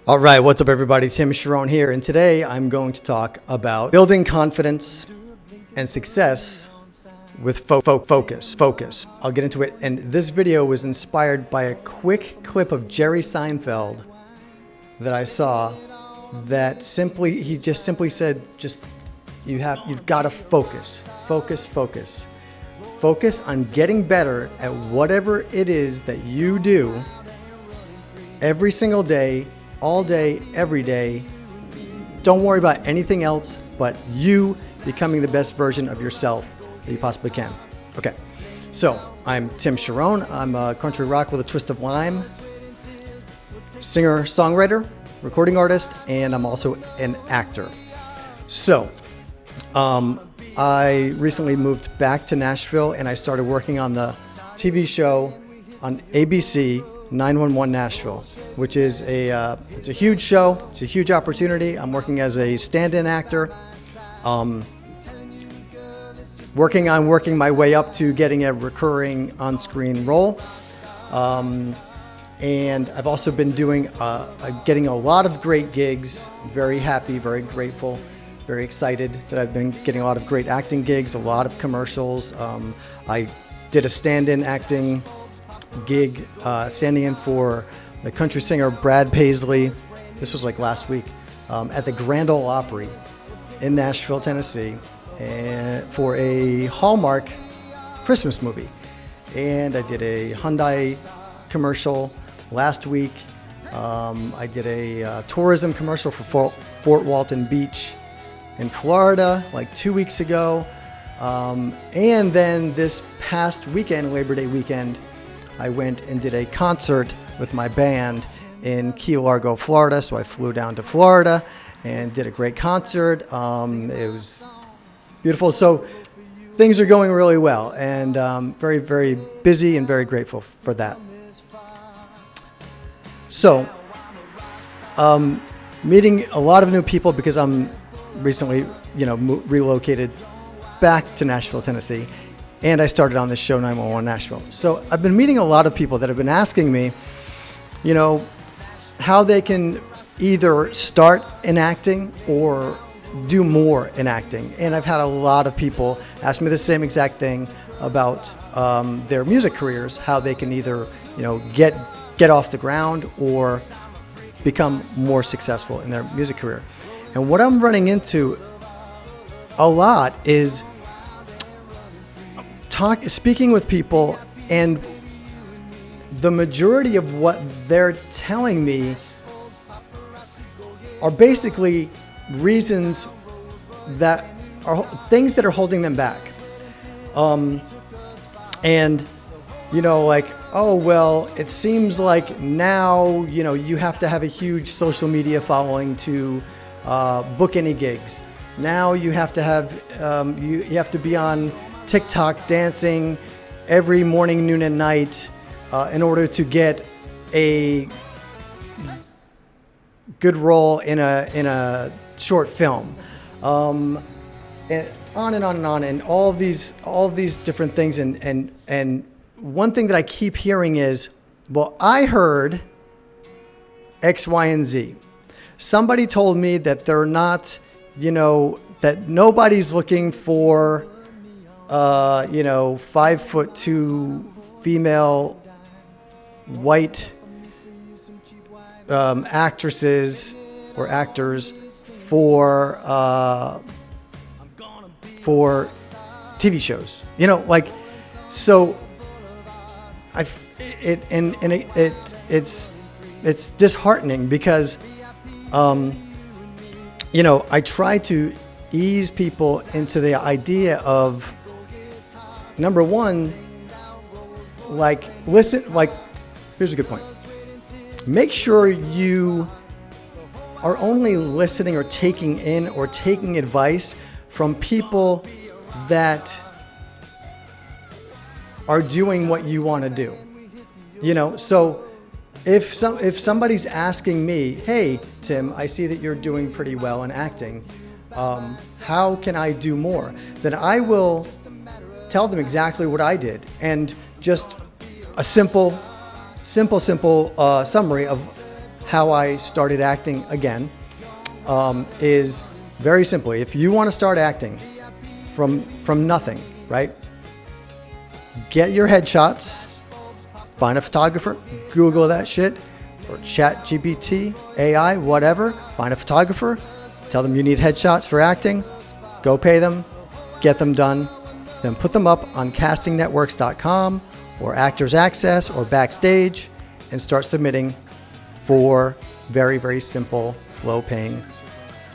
All right, what's up everybody? Tim Charron here, and today I'm going to talk about building confidence and success with focus. I'll get into it, and this video was inspired by a quick clip of Jerry Seinfeld that I saw that he just simply said, you've got to focus on getting better at whatever it is that you do every single day, all day, every day. Don't worry about anything else but you becoming the best version of yourself that you possibly can. Okay, so I'm Tim Charron. I'm a country rock with a twist of lime, singer, songwriter, recording artist, and I'm also an actor. So I recently moved back to Nashville, and I started working on the TV show on ABC 911 Nashville, which is it's a huge show. It's a huge opportunity. I'm working as a stand-in actor, working my way up to getting a recurring on-screen role. And I've also been getting a lot of great gigs. Very happy, very grateful, very excited that I've been getting a lot of great acting gigs, a lot of commercials. I did a stand-in acting gig, standing in for the country singer Brad Paisley. This was like last week at the Grand Ole Opry in Nashville, Tennessee, and for a Hallmark Christmas movie. And I did a Hyundai commercial last week. I did a tourism commercial for Fort Walton Beach in Florida like 2 weeks ago. And then this past weekend, Labor Day weekend, I went and did a concert with my band in Key Largo, Florida. So I flew down to Florida and did a great concert. It was beautiful. So things are going really well, and very, very busy and very grateful for that. So meeting a lot of new people because I'm recently, relocated back to Nashville, Tennessee. And I started on this show, 911 Nashville. So I've been meeting a lot of people that have been asking me, how they can either start in acting or do more in acting. And I've had a lot of people ask me the same exact thing about their music careers, how they can either, get off the ground or become more successful in their music career. And what I'm running into a lot is speaking with people, and the majority of what they're telling me are basically reasons that are things that are holding them back. Oh, well, it seems like now, you have to have a huge social media following to book any gigs. Now you have to have, you have to be on TikTok dancing every morning, noon, and night in order to get a good role in a short film, and on and on and on, and all of these different things. And one thing that I keep hearing is, well, I heard X, Y, and Z. Somebody told me that they're not, that nobody's looking for 5'2" female white actresses or actors for TV shows. So it's disheartening because I try to ease people into the idea of, number one, here's a good point. Make sure you are only listening or taking in or taking advice from people that are doing what you want to do. So if somebody's asking me, hey, Tim, I see that you're doing pretty well in acting. How can I do more? Then I will tell them exactly what I did, and just a simple summary of how I started acting again is very simply, if you want to start acting from nothing, right? Get your headshots, find a photographer, Google that shit, or chat GPT, AI, whatever, find a photographer, tell them you need headshots for acting, go pay them, get them done, then put them up on castingnetworks.com or Actors Access or Backstage and start submitting for very, very simple, low-paying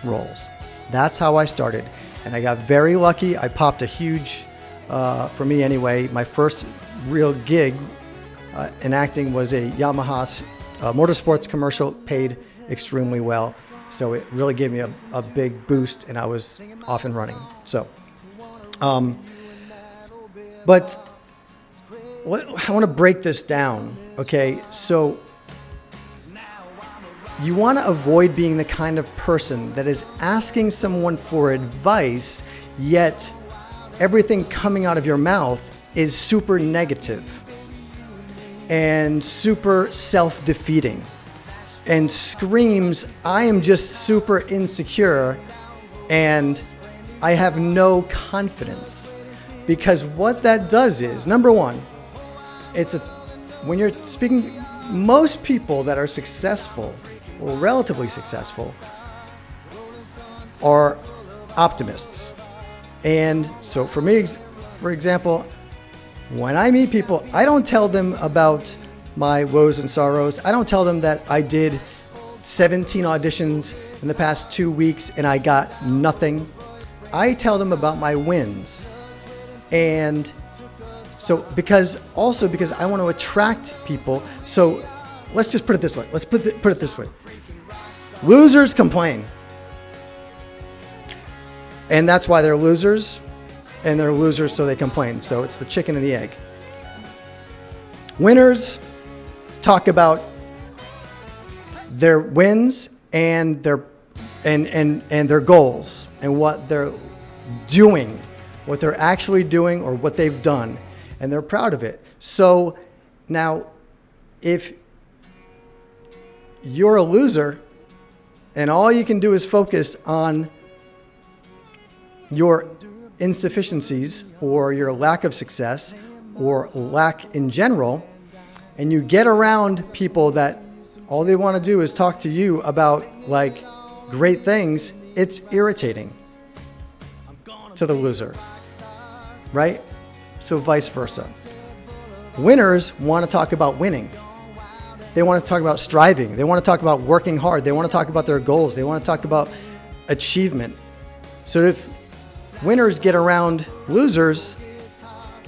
roles. That's how I started. And I got very lucky. I popped a huge, for me anyway, my first real gig in acting was a Yamaha motorsports commercial, paid extremely well. So it really gave me a big boost and I was off and running. So, but I want to break this down, okay? So you want to avoid being the kind of person that is asking someone for advice, yet everything coming out of your mouth is super negative and super self-defeating and screams, I am just super insecure and I have no confidence. Because what that does is, number one, when you're speaking, most people that are successful or relatively successful are optimists. And so for me, for example, when I meet people, I don't tell them about my woes and sorrows. I don't tell them that I did 17 auditions in the past 2 weeks and I got nothing. I tell them about my wins. And so because I want to attract people. So let's just put it this way. Let's put it this way. Losers complain. And that's why they're losers. And they're losers so they complain. So it's the chicken and the egg. Winners talk about their wins and their goals and what they're doing, what they're actually doing or what they've done, and they're proud of it. So now if you're a loser and all you can do is focus on your insufficiencies or your lack of success or lack in general, and you get around people that all they want to do is talk to you about like great things, it's irritating to the loser, right? So vice versa. Winners want to talk about winning. They want to talk about striving. They want to talk about working hard. They want to talk about their goals. They want to talk about achievement. So if winners get around losers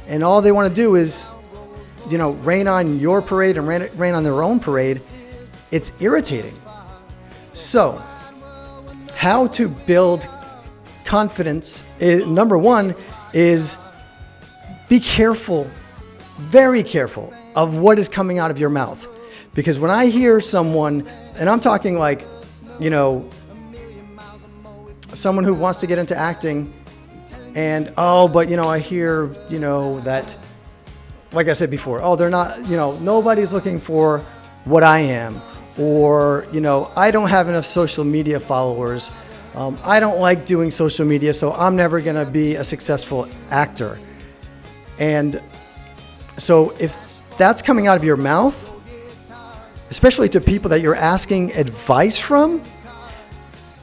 and all they want to do is, rain on your parade and rain on their own parade, it's irritating. So how to build confidence, number one, is be careful, very careful of what is coming out of your mouth. Because when I hear someone, and I'm talking like, someone who wants to get into acting and, I hear, that, like I said before, they're not, nobody's looking for what I am. Or, I don't have enough social media followers. I don't like doing social media, so I'm never going to be a successful actor. And so if that's coming out of your mouth, especially to people that you're asking advice from,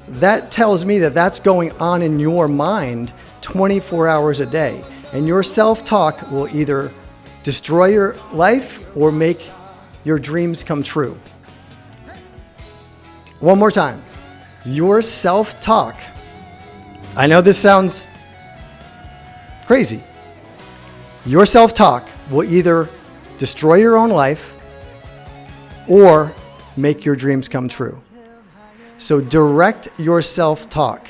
that tells me that that's going on in your mind 24 hours a day. And your self-talk will either destroy your life or make your dreams come true. One more time. Your self-talk. I know this sounds crazy. Your self-talk will either destroy your own life or make your dreams come true. So direct your self-talk.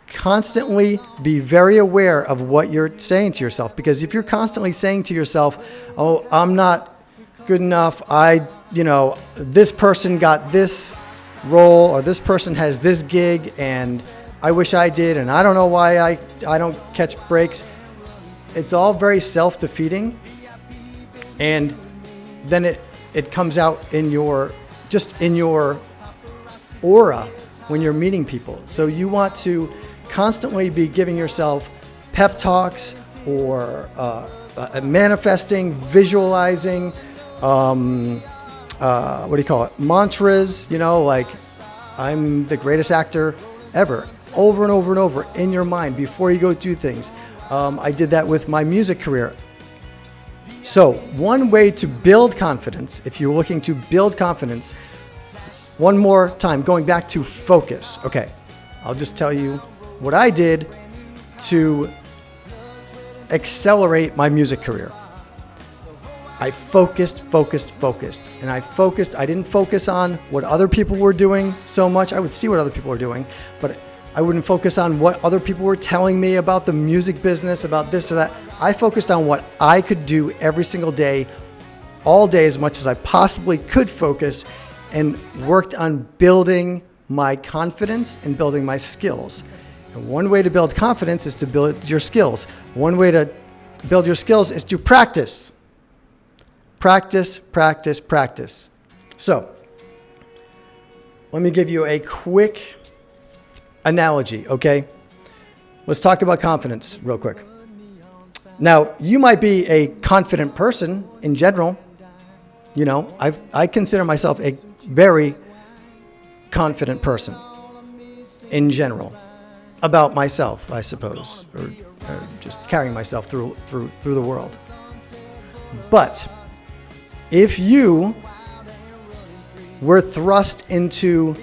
Constantly be very aware of what you're saying to yourself. Because if you're constantly saying to yourself, oh, I'm not good enough. This person got this role, or this person has this gig and I wish I did, and I don't know why I don't catch breaks. It's all very self-defeating, and then it comes out in your just in your aura when you're meeting people. So you want to constantly be giving yourself pep talks or manifesting, visualizing, mantras, like I'm the greatest actor ever, over and over and over in your mind before you go do things. I did that with my music career. So one way to build confidence, if you're looking to build confidence, one more time, going back to focus. Okay, I'll just tell you what I did to accelerate my music career. I focused. And I didn't focus on what other people were doing so much. I would see what other people were doing, but I wouldn't focus on what other people were telling me about the music business, about this or that. I focused on what I could do every single day, all day, as much as I possibly could focus, and worked on building my confidence and building my skills. And one way to build confidence is to build your skills. One way to build your skills is to practice. Practice. So, let me give you a quick analogy, okay? Let's talk about confidence real quick. Now, you might be a confident person in general. I consider myself a very confident person in general about myself, I suppose, or just carrying myself through the world. But if you were thrust into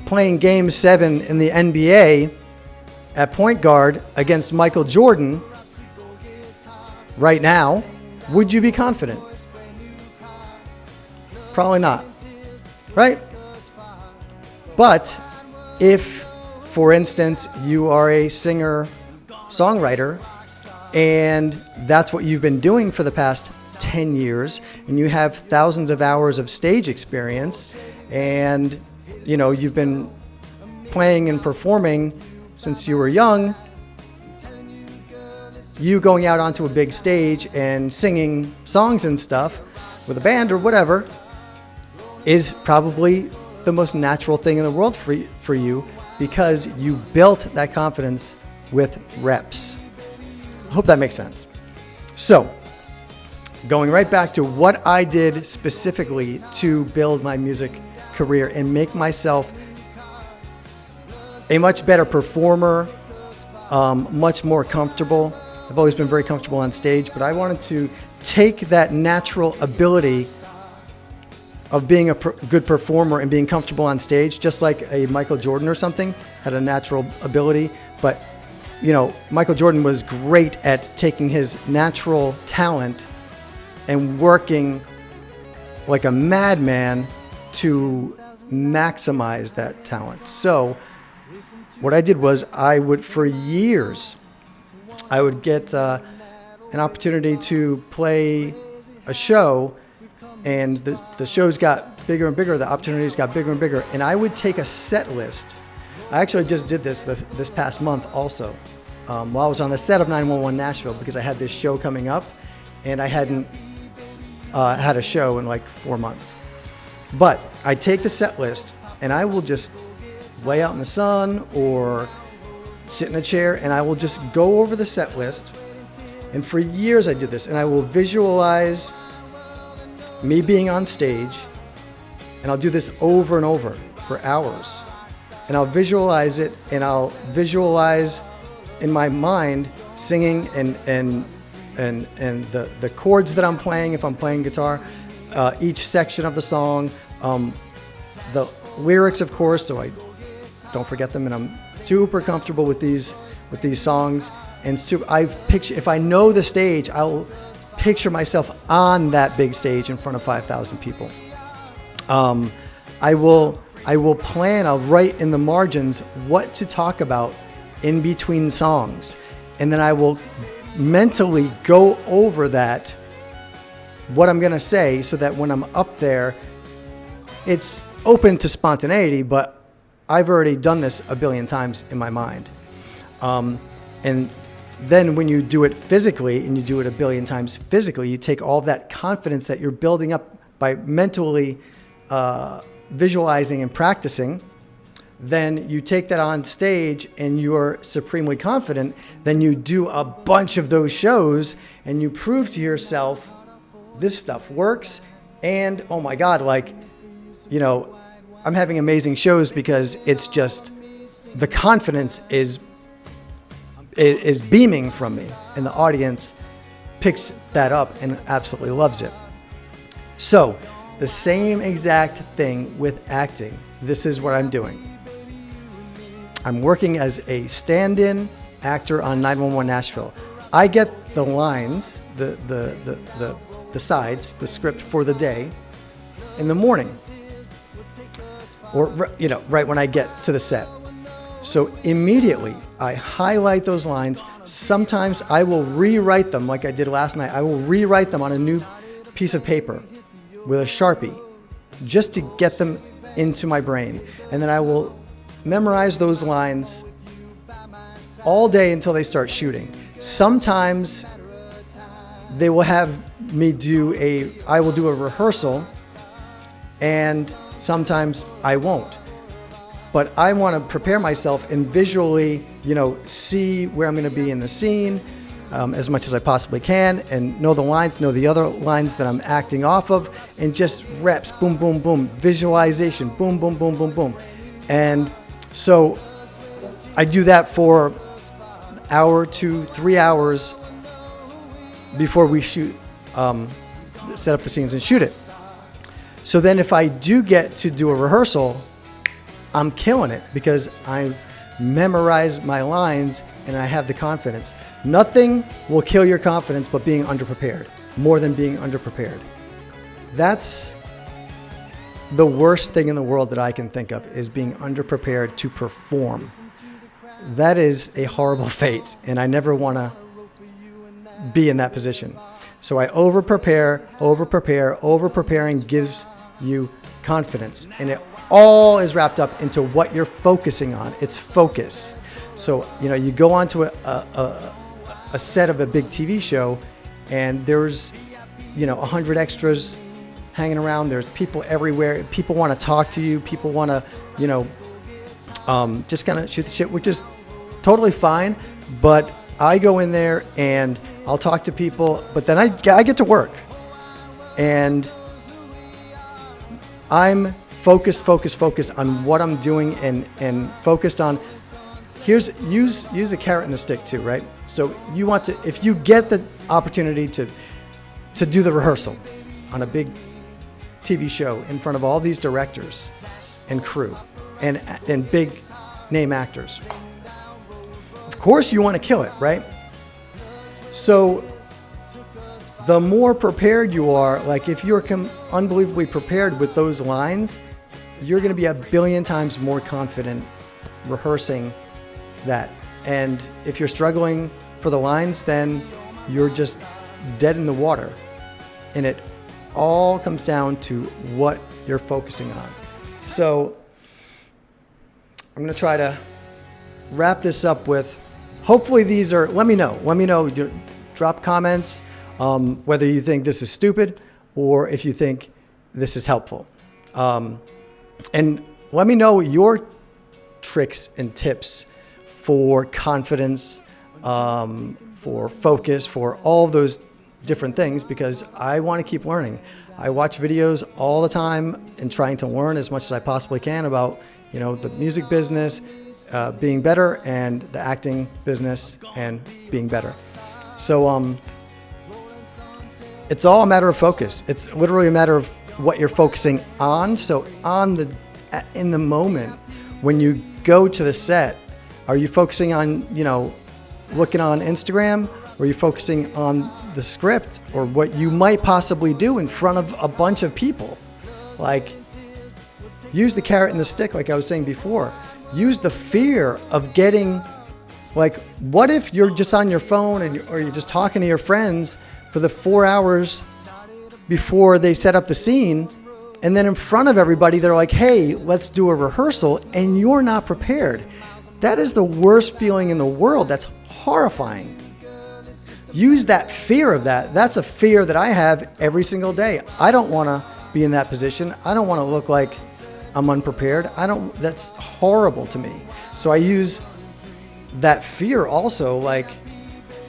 playing Game 7 in the NBA at point guard against Michael Jordan right now, would you be confident? Probably not, right? But if, for instance, you are a singer-songwriter and that's what you've been doing for the past 10 years and you have thousands of hours of stage experience and you've been playing and performing since you were young, you going out onto a big stage and singing songs and stuff with a band or whatever is probably the most natural thing in the world for you because you built that confidence with reps. I hope that makes sense. So, going right back to what I did specifically to build my music career and make myself a much better performer, much more comfortable. I've always been very comfortable on stage, but I wanted to take that natural ability of being a good performer and being comfortable on stage, just like a Michael Jordan or something had a natural ability. But, Michael Jordan was great at taking his natural talent and working like a madman to maximize that talent. So what I did was for years, I would get an opportunity to play a show, and the shows got bigger and bigger, the opportunities got bigger and bigger, and I would take a set list. I actually just did this past month also, while I was on the set of 911 Nashville, because I had this show coming up, and I hadn't had a show in like 4 months. But I take the set list, and I will just lay out in the sun or sit in a chair, and I will just go over the set list. And for years I did this, and I will visualize me being on stage, and I'll do this over and over for hours. And I'll visualize it, and I'll visualize in my mind singing and the chords that I'm playing if I'm playing guitar, each section of the song, the lyrics, of course, so I don't forget them, and I'm super comfortable with these songs. And if I know the stage, I'll picture myself on that big stage in front of 5,000 people. I will plan. I'll write in the margins what to talk about in between songs, and then I will mentally go over that, what I'm gonna say, so that when I'm up there, it's open to spontaneity, but I've already done this a billion times in my mind. And then when you do it physically, and you do it a billion times physically, you take all that confidence that you're building up by mentally visualizing and practicing, then you take that on stage and you're supremely confident. Then you do a bunch of those shows and you prove to yourself this stuff works. And oh my God, like, you know, I'm having amazing shows because it's just the confidence is beaming from me, and the audience picks that up and absolutely loves it. So the same exact thing with acting. This is what I'm doing. I'm working as a stand-in actor on 911 Nashville. I get the lines, the sides, the script for the day in the morning, or, you know, right when I get to the set. So immediately I highlight those lines. Sometimes I will rewrite them like I did last night. I will rewrite them on a new piece of paper with a Sharpie just to get them into my brain. And then I will memorize those lines all day until they start shooting. Sometimes they will have me I will do a rehearsal, and sometimes I won't. But I want to prepare myself and visually, you know, see where I'm going to be in the scene as much as I possibly can, and know the lines, know the other lines that I'm acting off of, and just reps, boom, boom, boom, visualization, boom, boom, boom, boom, boom. And so I do that for an hour to 3 hours before we shoot, set up the scenes and shoot it. So then if I do get to do a rehearsal, I'm killing it because I've memorized my lines and I have the confidence. Nothing will kill your confidence but being underprepared, more than being underprepared. That's the worst thing in the world that I can think of, is being underprepared to perform. That is a horrible fate, and I never want to be in that position. So I over-prepare. Over-preparing gives you confidence, and it all is wrapped up into what you're focusing on. It's focus. So, you know, you go onto a set of a big TV show, and there's, you know, 100 extras hanging around. There's people everywhere. People want to talk to you. People want to, you know, just kind of shoot the shit, which is totally fine. But I go in there and I'll talk to people, but then I get to work, and I'm focused on what I'm doing, and focused on, use a carrot and the stick too, right? So you want to, if you get the opportunity to do the rehearsal on a big TV show in front of all these directors and crew and big name actors, of course you want to kill it, right? So the more prepared you are, like if you're unbelievably prepared with those lines, you're going to be a billion times more confident rehearsing that. And if you're struggling for the lines, then you're just dead in the water. And it all comes down to what you're focusing on. So I'm going to try to wrap this up with, hopefully these are, let me know, drop comments, whether you think this is stupid or if you think this is helpful. And let me know your tricks and tips for confidence, for focus, for all those different things, because I want to keep learning. I watch videos all the time and trying to learn as much as I possibly can about, you know, the music business, being better, and the acting business and being better. So it's all a matter of focus. It's literally a matter of what you're focusing on. So in the moment when you go to the set, are you focusing on, you know, looking on Instagram, or are you focusing on the script or what you might possibly do in front of a bunch of people? Like, use the carrot and the stick, like I was saying before. Use the fear of getting, like, what if you're just on your phone or you're just talking to your friends for the 4 hours before they set up the scene, and then in front of everybody they're like, hey, let's do a rehearsal, and you're not prepared. That is the worst feeling in the world. That's horrifying. Use that fear of that. That's a fear that I have every single day. I don't want to be in that position. I don't want to look like I'm unprepared. That's horrible to me. So I use that fear also, like,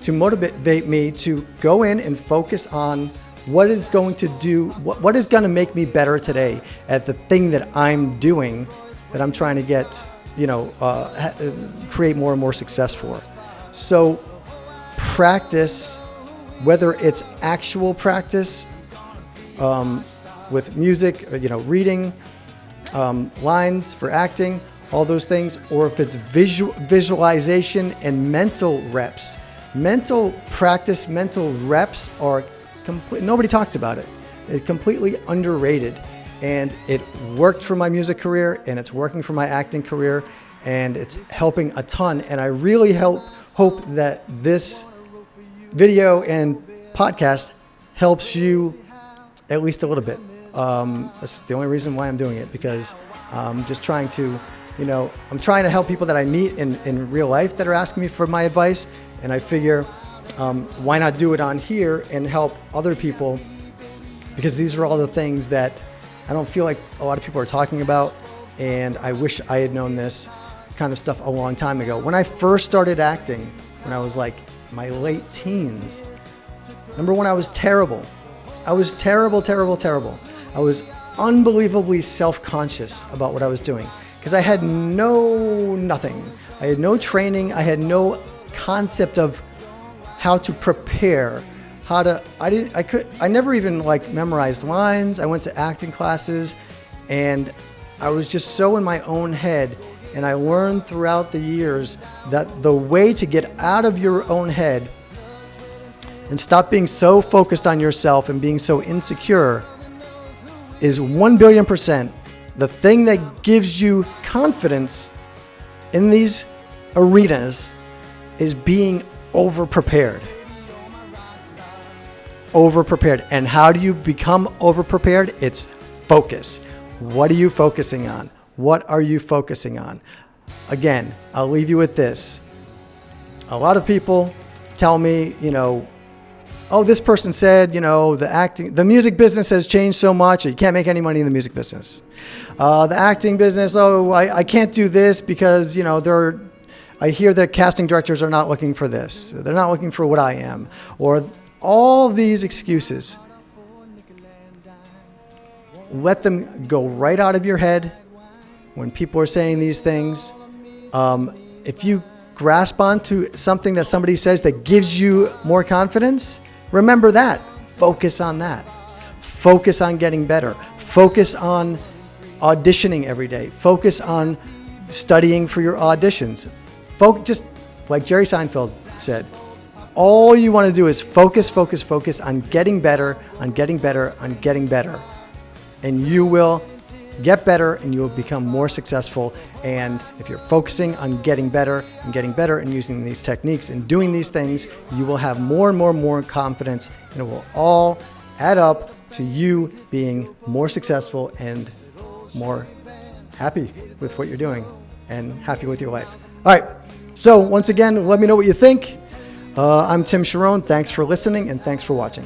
to motivate me to go in and focus on what is going to make me better today at the thing that I'm doing, that I'm trying to get, create more and more success for. So practice, whether it's actual practice with music, reading lines for acting, all those things, or if it's visualization and mental reps. Mental practice, mental reps are nobody talks about it. It's completely underrated, and it worked for my music career, and it's working for my acting career, and it's helping a ton. And I really hope that this video and podcast helps you at least a little bit. That's the only reason why I'm doing it, because I'm just trying to, I'm trying to help people that I meet in real life that are asking me for my advice. And I figure, why not do it on here and help other people? Because these are all the things that I don't feel like a lot of people are talking about. And I wish I had known this kind of stuff a long time ago. When I first started acting, when I was like my late teens, number one, I was terrible. I was terrible. I was unbelievably self-conscious about what I was doing, because I had nothing. I had no training. I had no concept of how to prepare, I never even memorized lines. I went to acting classes, and I was just so in my own head. And I learned throughout the years that the way to get out of your own head and stop being so focused on yourself and being so insecure is 1,000,000,000% the thing that gives you confidence in these arenas is being over-prepared. Over-prepared. And how do you become over-prepared? It's focus. What are you focusing on? What are you focusing on? Again, I'll leave you with this. A lot of people tell me, oh, this person said, the music business has changed so much, you can't make any money in the music business. The acting business, I can't do this because, I hear that casting directors are not looking for this. They're not looking for what I am. Or all of these excuses. Let them go right out of your head when people are saying these things. If you grasp onto something that somebody says that gives you more confidence, remember that. Focus on that. Focus on getting better. Focus on auditioning every day. Focus on studying for your auditions. Just like Jerry Seinfeld said, all you want to do is focus on getting better, on getting better, on getting better. And you will get better, and you will become more successful. And if you're focusing on getting better and using these techniques and doing these things, you will have more and more confidence, and it will all add up to you being more successful and more happy with what you're doing and happy with your life. All right. So once again, let me know what you think. I'm Tim Charron. Thanks for listening, and thanks for watching.